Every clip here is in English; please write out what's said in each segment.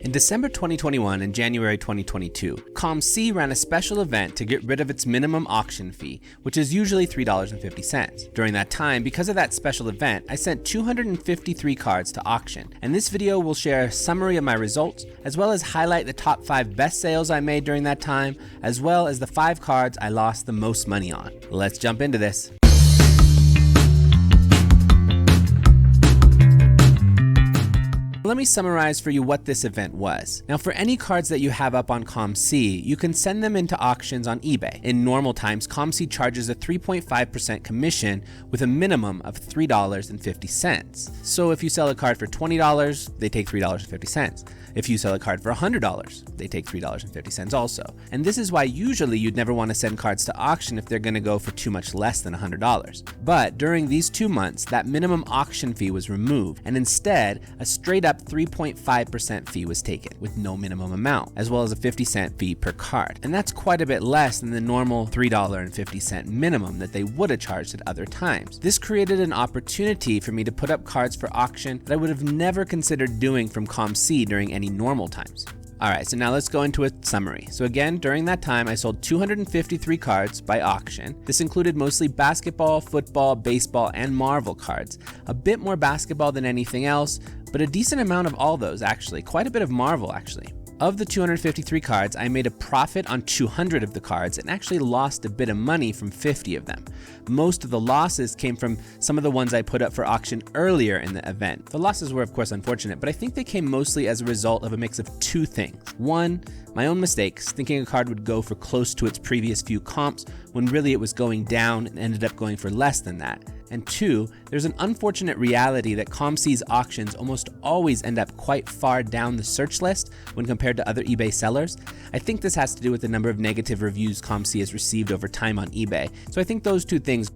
In December 2021 and January 2022, COMC ran a special event to get rid of its minimum auction fee, which is usually $3.50. During that time, because of that special event, I sent 253 cards to auction, and this video will share a summary of my results, as well as highlight the top 5 best sales I made during that time, as well as the 5 cards I lost the most money on. Let's jump into this. Let me summarize for you what this event was. Now, for any cards that you have up on COMC, you can send them into auctions on eBay. In normal times, COMC charges a 3.5% commission with a minimum of $3.50. So if you sell a card for $20, they take $3.50. If you sell a card for $100, they take $3.50 also. And this is why usually you'd never want to send cards to auction if they're going to go for too much less than $100. But during these 2 months, that minimum auction fee was removed, and instead, a straight up 3.5% fee was taken with no minimum amount, as well as a 50-cent fee per card. And that's quite a bit less than the normal $3.50 minimum that they would have charged at other times. This created an opportunity for me to put up cards for auction that I would have never considered doing from COMC during any normal times. Alright, so now let's go into a summary. So again, during that time, I sold 253 cards by auction. This included mostly basketball, football, baseball, and Marvel cards. A bit more basketball than anything else, but a decent amount of all those actually. Quite a bit of Marvel actually. Of the 253 cards, I made a profit on 200 of the cards and actually lost a bit of money from 50 of them. Most of the losses came from some of the ones I put up for auction earlier in the event. The losses were of course unfortunate, but I think they came mostly as a result of a mix of 2 things. One, my own mistakes, thinking a card would go for close to its previous few comps when really it was going down and ended up going for less than that. And 2, there's an unfortunate reality that COMC's auctions almost always end up quite far down the search list when compared to other eBay sellers. I think this has to do with the number of negative reviews COMC has received over time on eBay. So I think those 2 things.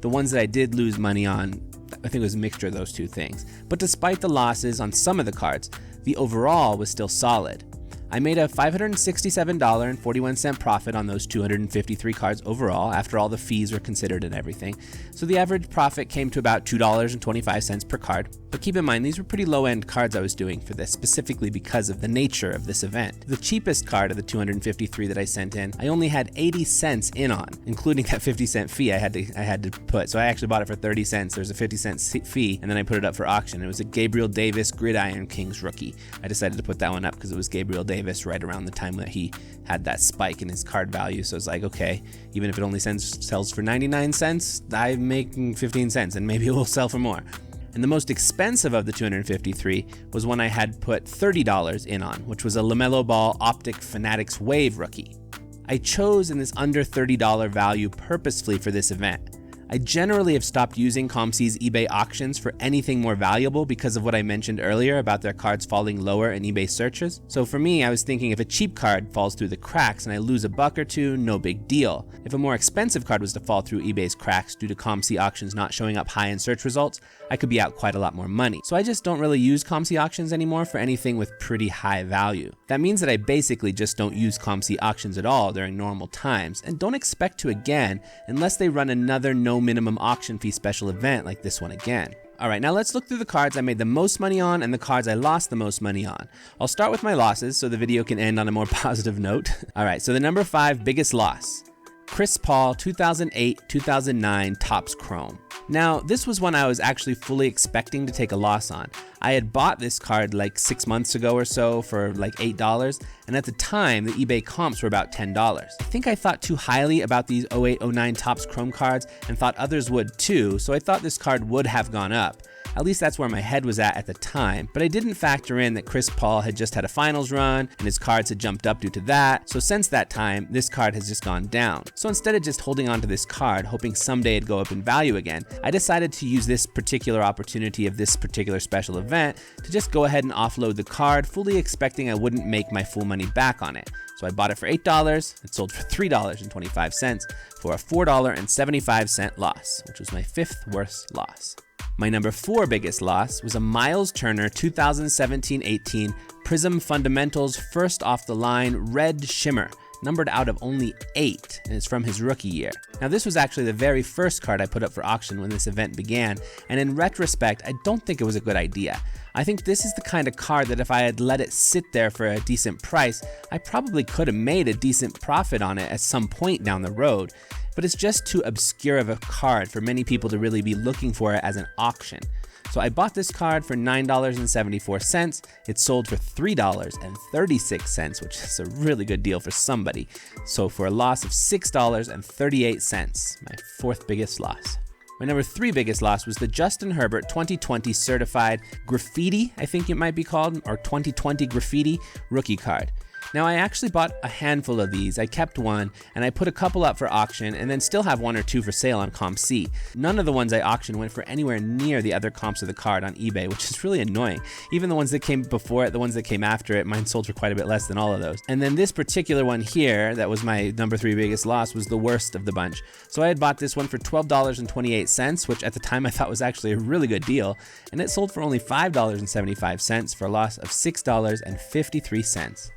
The ones that I did lose money on, I think it was a mixture of those 2 things. But despite the losses on some of the cards, the overall was still solid. I made a $567.41 profit on those 253 cards overall, after all the fees were considered and everything. So the average profit came to about $2.25 per card. But keep in mind, these were pretty low-end cards I was doing for this, specifically because of the nature of this event. The cheapest card of the 253 that I sent in, I only had 80 cents in on, including that 50-cent fee I had to put. So I actually bought it for 30 cents. There's a 50-cent fee, and then I put it up for auction. It was a Gabriel Davis Gridiron Kings rookie. I decided to put that one up because it was Gabriel Davis right around the time that he had that spike in his card value. So it's like, okay, even if it only sells for 99 cents, I'm making 15 cents and maybe it will sell for more. And the most expensive of the 253 was one I had put $30 in on, which was a LaMelo Ball Optic Fanatics Wave rookie. I chose in this under $30 value purposefully for this event. I generally have stopped using COMC's eBay auctions for anything more valuable because of what I mentioned earlier about their cards falling lower in eBay searches. So for me, I was thinking if a cheap card falls through the cracks and I lose a buck or two, no big deal. If a more expensive card was to fall through eBay's cracks due to COMC auctions not showing up high in search results, I could be out quite a lot more money. So I just don't really use COMC auctions anymore for anything with pretty high value. That means that I basically just don't use COMC auctions at all during normal times, and don't expect to again unless they run another no minimum auction fee special event like this one again. Alright, now let's look through the cards I made the most money on and the cards I lost the most money on. I'll start with my losses so the video can end on a more positive note. Alright, so the number 5 biggest loss. Chris Paul 2008-2009 Topps Chrome. Now, this was one I was actually fully expecting to take a loss on. I had bought this card like 6 months ago or so for like $8, and at the time, the eBay comps were about $10. I think I thought too highly about these 08-09 Topps Chrome cards and thought others would too, so I thought this card would have gone up. At least that's where my head was at the time, but I didn't factor in that Chris Paul had just had a finals run and his cards had jumped up due to that, so since that time, this card has just gone down. So instead of just holding on to this card, hoping someday it'd go up in value again, I decided to use this particular opportunity of this particular special event to just go ahead and offload the card, fully expecting I wouldn't make my full money back on it. So I bought it for $8, it sold for $3.25 for a $4.75 loss, which was my 5th worst loss. My number 4 biggest loss was a Myles Turner 2017-18 Prizm Fundamentals first off the line red Shimmer. numbered out of only 8, and it's from his rookie year. Now this was actually the very first card I put up for auction when this event began, and in retrospect, I don't think it was a good idea. I think this is the kind of card that if I had let it sit there for a decent price, I probably could have made a decent profit on it at some point down the road, but it's just too obscure of a card for many people to really be looking for it as an auction. So I bought this card for $9.74. It sold for $3.36, which is a really good deal for somebody. So for a loss of $6.38, my 4th biggest loss. My number 3 biggest loss was the Justin Herbert 2020 certified Graffiti, I think it might be called, or 2020 Graffiti rookie card. Now I actually bought a handful of these. I kept one and I put a couple up for auction and then still have 1 or 2 for sale on COMC. None of the ones I auctioned went for anywhere near the other comps of the card on eBay, which is really annoying. Even the ones that came before it, the ones that came after it, mine sold for quite a bit less than all of those. And then this particular one here, that was my number 3 biggest loss, was the worst of the bunch. So I had bought this one for $12.28, which at the time I thought was actually a really good deal, and it sold for only $5.75 for a loss of $6.53.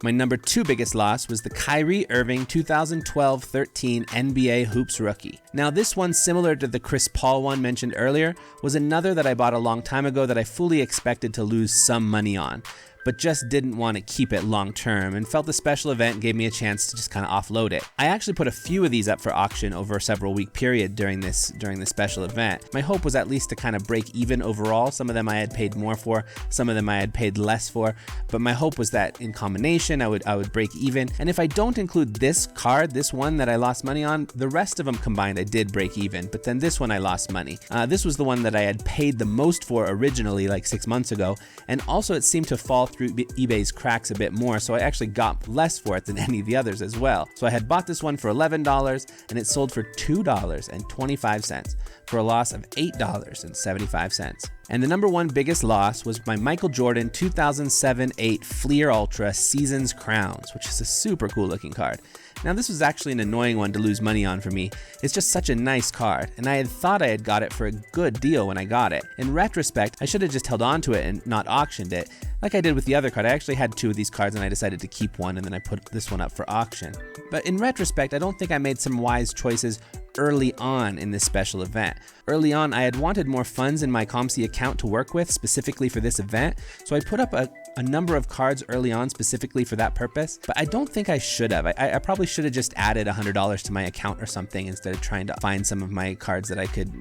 My number 2 biggest loss was the Kyrie Irving 2012-13 NBA Hoops rookie. Now this one, similar to the Chris Paul one mentioned earlier, was another that I bought a long time ago that I fully expected to lose some money on, but just didn't want to keep it long term and felt the special event gave me a chance to just kind of offload it. I actually put a few of these up for auction over a several week period during this special event. My hope was at least to kind of break even overall. Some of them I had paid more for, some of them I had paid less for, but my hope was that in combination I would break even. And if I don't include this card, this one that I lost money on, the rest of them combined I did break even, but then this one I lost money. This was the one that I had paid the most for originally like 6 months ago, and also it seemed to fall through eBay's cracks a bit more, so I actually got less for it than any of the others as well. So I had bought this one for $11 and it sold for $2.25 for a loss of $8.75. And the number 1 biggest loss was my Michael Jordan 2007-8 Flair Ultra Seasons Crowns, which is a super cool looking card. Now this was actually an annoying one to lose money on for me. It's just such a nice card, and I had thought I had got it for a good deal when I got it. In retrospect, I should have just held on to it and not auctioned it. Like I did with the other card, I actually had 2 of these cards and I decided to keep one and then I put this one up for auction. But in retrospect, I don't think I made some wise choices early on in this special event. Early on, I had wanted more funds in my COMC account to work with specifically for this event, so I put up a number of cards early on specifically for that purpose, but I don't think I should have. I probably should have just added $100 to my account or something instead of trying to find some of my cards that I could,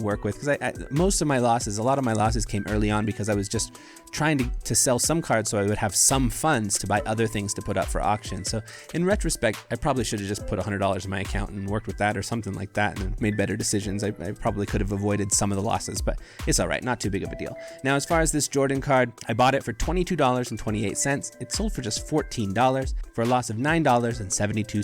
work with, because most of my losses, a lot of my losses came early on because I was just trying to sell some cards so I would have some funds to buy other things to put up for auction. So in retrospect, I probably should have just put $100 in my account and worked with that or something like that and made better decisions. I probably could have avoided some of the losses, but it's all right, not too big of a deal. Now, as far as this Jordan card, I bought it for $22.28. It sold for just $14 for a loss of $9.72.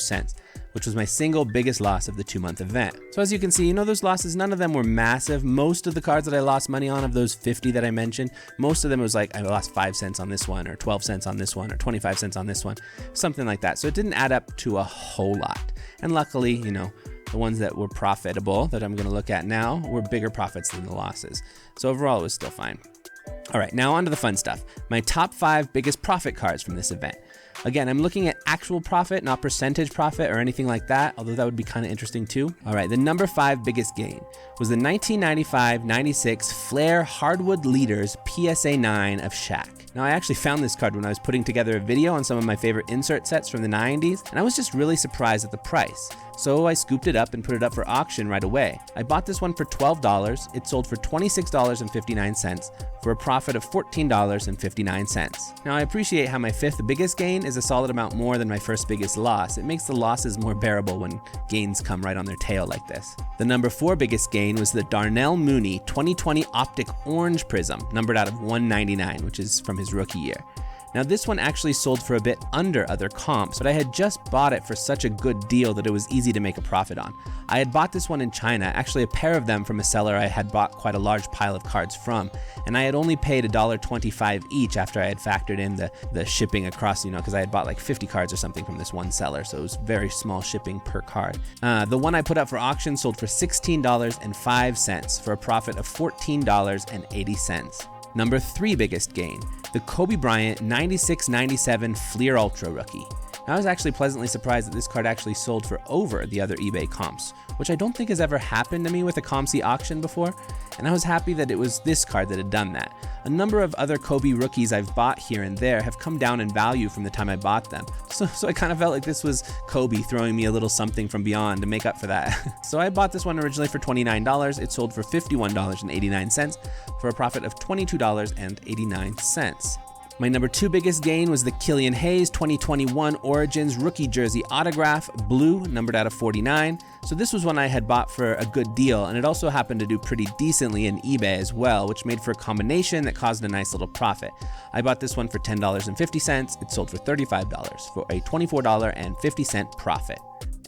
which was my single biggest loss of the 2-month event. So as you can see, those losses, none of them were massive. Most of the cards that I lost money on, of those 50 that I mentioned, most of them was like I lost 5 cents on this one, or 12 cents on this one, or 25 cents on this one, something like that. So it didn't add up to a whole lot. And luckily, the ones that were profitable that I'm going to look at now were bigger profits than the losses. So overall, it was still fine. All right, now on to the fun stuff. My top 5 biggest profit cards from this event. Again, I'm looking at actual profit, not percentage profit or anything like that, although that would be kind of interesting too. All right, the number 5 biggest gain was the 1995-96 Flair Hardwood Leaders PSA 9 of Shaq. Now, I actually found this card when I was putting together a video on some of my favorite insert sets from the 90s, and I was just really surprised at the price. So I scooped it up and put it up for auction right away. I bought this one for $12. It sold for $26.59 for a profit of $14.59. Now, I appreciate how my 5th biggest gain is a solid amount more than my 1st biggest loss. It makes the losses more bearable when gains come right on their tail like this. The number 4 biggest gain was the Darnell Mooney 2020 Optic Orange Prizm, numbered out of 199, which is from his rookie year. Now this one actually sold for a bit under other comps, but I had just bought it for such a good deal that it was easy to make a profit on. I had bought this one in China, actually a pair of them from a seller I had bought quite a large pile of cards from, and I had only paid $1.25 each after I had factored in the shipping across, because I had bought like 50 cards or something from this one seller, so it was very small shipping per card. The one I put up for auction sold for $16.05 for a profit of $14.80. Number 3 biggest gain, the Kobe Bryant 96-97 Flair Ultra rookie. I was actually pleasantly surprised that this card actually sold for over the other eBay comps, which I don't think has ever happened to me with a COMC auction before, and I was happy that it was this card that had done that. A number of other Kobe rookies I've bought here and there have come down in value from the time I bought them, so I kind of felt like this was Kobe throwing me a little something from beyond to make up for that. So I bought this one originally for $29, it sold for $51.89 for a profit of $22.89. My number 2 biggest gain was the Killian 2021 Origins rookie jersey autograph, blue, numbered out of 49. So this was one I had bought for a good deal, and it also happened to do pretty decently in eBay as well, which made for a combination that caused a nice little profit. I bought this one for $10.50, it sold for $35 for a $24.50 profit.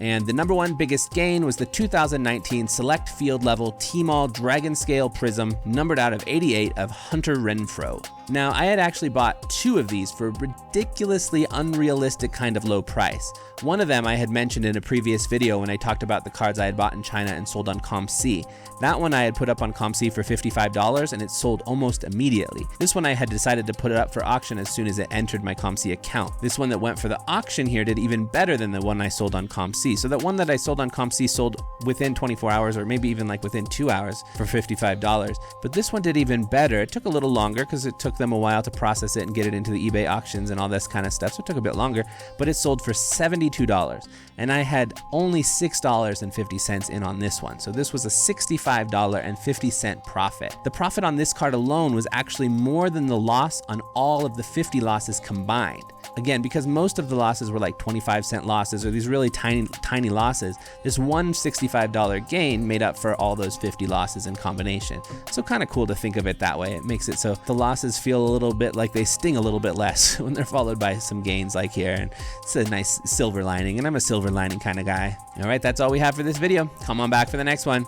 And the number 1 biggest gain was the 2019 Select Field Level T-Mall Dragon Scale Prizm, numbered out of 88 of Hunter Renfrow. Now, I had actually bought 2 of these for a ridiculously unrealistic kind of low price. One of them I had mentioned in a previous video when I talked about the cards I had bought in China and sold on COMC. That one I had put up on COMC for $55 and it sold almost immediately. This one I had decided to put it up for auction as soon as it entered my COMC account. This one that went for the auction here did even better than the one I sold on COMC. So that one that I sold on COMC sold within 24 hours or maybe even like within 2 hours for $55. But this one did even better. It took a little longer because it took them a while to process it and get it into the eBay auctions and all this kind of stuff. So it took a bit longer, but it sold for $72. And I had only $6.50 in on this one. So this was a $65.50 profit. The profit on this card alone was actually more than the loss on all of the 50 losses combined. Again, because most of the losses were like 25-cent losses or these really tiny losses, this one $65 gain made up for all those 50 losses in combination. So kind of cool to think of it that way. It makes it so the losses feel a little bit like they sting a little bit less when they're followed by some gains like here. And it's a nice silver lining, and I'm a silver lining kind of guy. All right, that's all we have for this video. Come on back for the next one.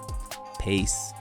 Peace.